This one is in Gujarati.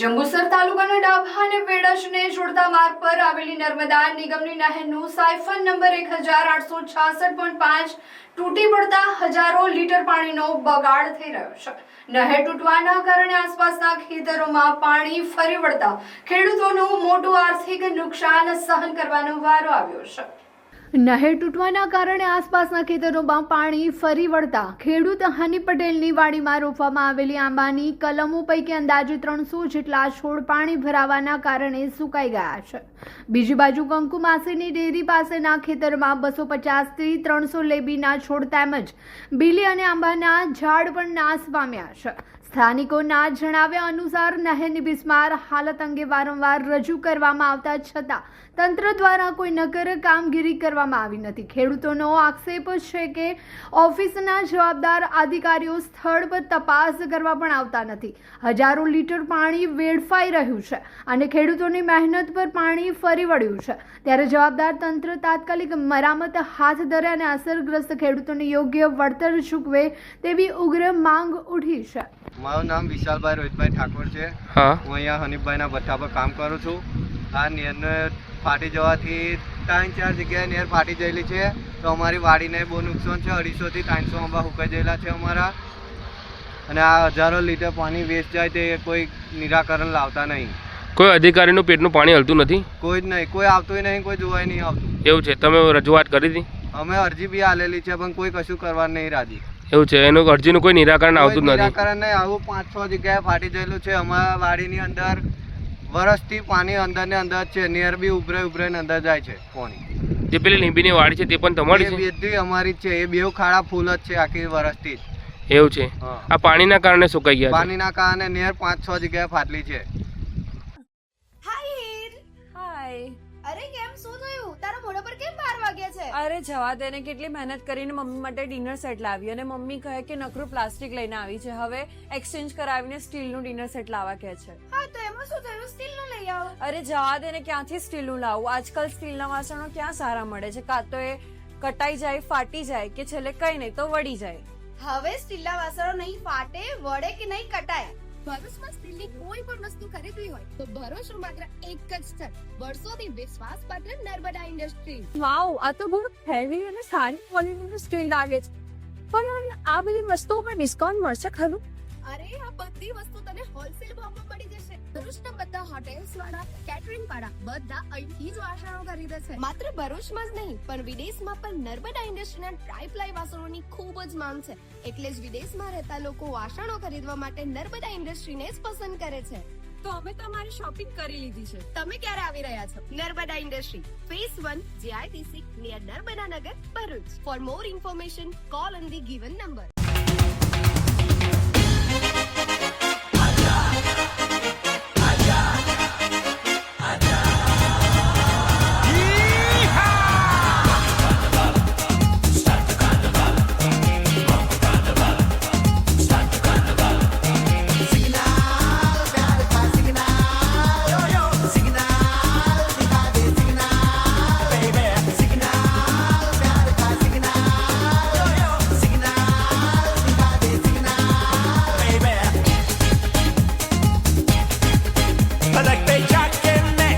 જંબુસર તાલુકાના ડાભા અને વેડજને જોડતા માર્ગ પર આવેલી નર્મદા નિગમની નહેરનું સાયફન નંબર 1866.5 તૂટી પડતા હજારો લીટર પાણીનો બગાડ થઈ રહ્યો છે। નહેર તૂટવાના કારણે આસપાસના ખેતરોમાં પાણી ફરી વળતા ખેડૂતોનું મોટું આર્થિક નુકસાન સહન કરવાનો વારો આવ્યો છે। નહેર તૂટવાના કારણે આસપાસના ખેતરોમાં પાણી ફરી વળતા ખેડૂત હની પટેલની વાડીમાં રોપવામાં આવેલી આંબાની કલમો પૈકી અંદાજે 300 જેટલા છોડ પાણી ભરાવાના કારણે સુકાઈ ગયા છે। બીજી બાજુ કંકુ માસીની ડેરી પાસેના ખેતરમાં 250 થી 300 લેબીના છોડ તેમજ બીલી અને આંબાના ઝાડ પણ નાશ પામ્યા છે। સ્થાનિકોના જણાવ્યા અનુસાર નહેરની બિસ્માર હાલત અંગે વારંવાર રજૂ કરવામાં આવતા છતાં તંત્ર દ્વારા કોઈ નક્કર કામગીરી કરવામાં આવી નથી। ખેડૂતોનો આક્ષેપ છે કે ઓફિસના જવાબદાર અધિકારીઓ સ્થળ પર તપાસ કરવા પણ આવતા નથી। હજારો લીટર પાણી વેડફાઈ રહ્યું છે અને ખેડૂતોની મહેનત પર પાણી ફરી વળ્યું છે, ત્યારે જવાબદાર તંત્ર તાત્કાલિક મરામત હાથ ધરે અને અસરગ્રસ્ત ખેડૂતોને યોગ્ય વળતર ચૂકવે તેવી ઉગ્ર માંગ ઉઠી છે। મારું નામ વિશાલભાઈ રોહિતભાઈ ઠાકોર છે। હું અહીંયા હનીફભાઈના ભઠ્ઠા પર કામ કરું છું। આ નહેરને ફાટી જવાથી 3-4 જગ્યાએ નહેર ફાટી ગયેલી છે, તો અમારી વાડીને બહુ નુકસાન છે। 250 થી 300 આંબા સુકાઈ ગયેલા છે અમારા, અને આ હજારો લીટર પાણી વેસ્ટ જાય તે કોઈ નિરાકરણ લાવતા નહીં। કોઈ અધિકારીનું પેટનું પાણી હલતું નથી? કોઈ જ નહીં, કોઈ આવતું નહીં, કોઈ જોવાય નહીં આવતું। એવું છે? તમે રજૂઆત કરી હતી? અમે અરજી બી આલેલી છે, પણ કોઈ કશું કરવા નહીં રાજી। એવું છે? એનું અરજીનું કોઈ નિરાકરણ આવતું નથી? નિરાકરણ નહીં, આવું 5-6 જગ્યાએ ફાટી ગયેલું છે। અમારા વાડીની અંદર વરસથી પાણી અંદર ને અંદર છે, નહેર બી ઉભરે ને અંદર જાય છે પાણી। જે પેલી લીંબીની વાડી છે તે પણ તમારી છે? એ બધી અમારી જ છે। એ બેવ ખાડા ફૂલ જ છે આખી વરસથી જ। એવું છે? આ પાણીના કારણે સુકાઈ ગયા? પાણીના કારણે નહેર 5-6 જગ્યાએ ફાટલી છે। અરે કેમ શું થયું? તારા મોઢા પર કેમ 12 વાગ્યા છે? અરે જવા દે ને, કેટલી મહેનત કરીને મમ્મી માટે ડિનર સેટ લાવી અને મમ્મી કહે કે નકરું પ્લાસ્ટિક લઈને આવી છે, હવે એક્સચેન્જ કરાવીને સ્ટીલનું ડિનર સેટ લાવવા કહે છે। હા તો એમાં શું થયું? સ્ટીલનું લઈ આવો। અરે જવા દે ને, ક્યાંથી સ્ટીલનું લાવું? આજકાલ સ્ટીલના વાસણો ક્યાં સારા મળે છે? કાં તો એ કટાઈ જાય, ફાટી જાય, કે છેલ્લે કઈ નહીં તો વળી જાય। હવે સ્ટીલના વાસણો નહીં ફાટે, વળે કે નહીં કટાય। ભરૂચમાં સ્ટીલની કોઈ પણ વસ્તુ ખરીદવી હોય તો ભરોસો માત્ર એક જ સ્થળ, વર્ષોથી વિશ્વાસપાત્ર નર્મદા ઇન્ડસ્ટ્રીઝ। વાવ, આ તો બહુ હેવી અને સારી ક્વોલિટીનું સ્ટીલ લાગે છે, પણ આ બધી વસ્તુઓ પર ડિસ્કાઉન્ટ મળશે ખરું? અરે આ બધી વસ્તુ તને હોલસેલ ભાવમાં મળી જશે। ભરૂચના બધા હોટેલ્સ વાળા, કેટરિંગ વાળા બધા અહીંથી જ વાસણો ખરીદે છે। માત્ર ભરૂચમાં જ નહીં પણ વિદેશમાં પણ નર્મદા ઇન્ડસ્ટ્રીના ટ્રાય-પ્લાય વાસણોની ખૂબ જ માંગ છે, એટલે જ વિદેશમાં રહેતા લોકો વાસણો ખરીદવા માટે નર્મદા ઇન્ડસ્ટ્રીને જ પસંદ કરે છે। તો અમે તમારી શોપિંગ કરી લીધી છે। તમે ક્યારે આવી રહ્યા છો? Narmada industry phase 1 GITC near Narmada Nagar, Bharuch. For more information call on the given number.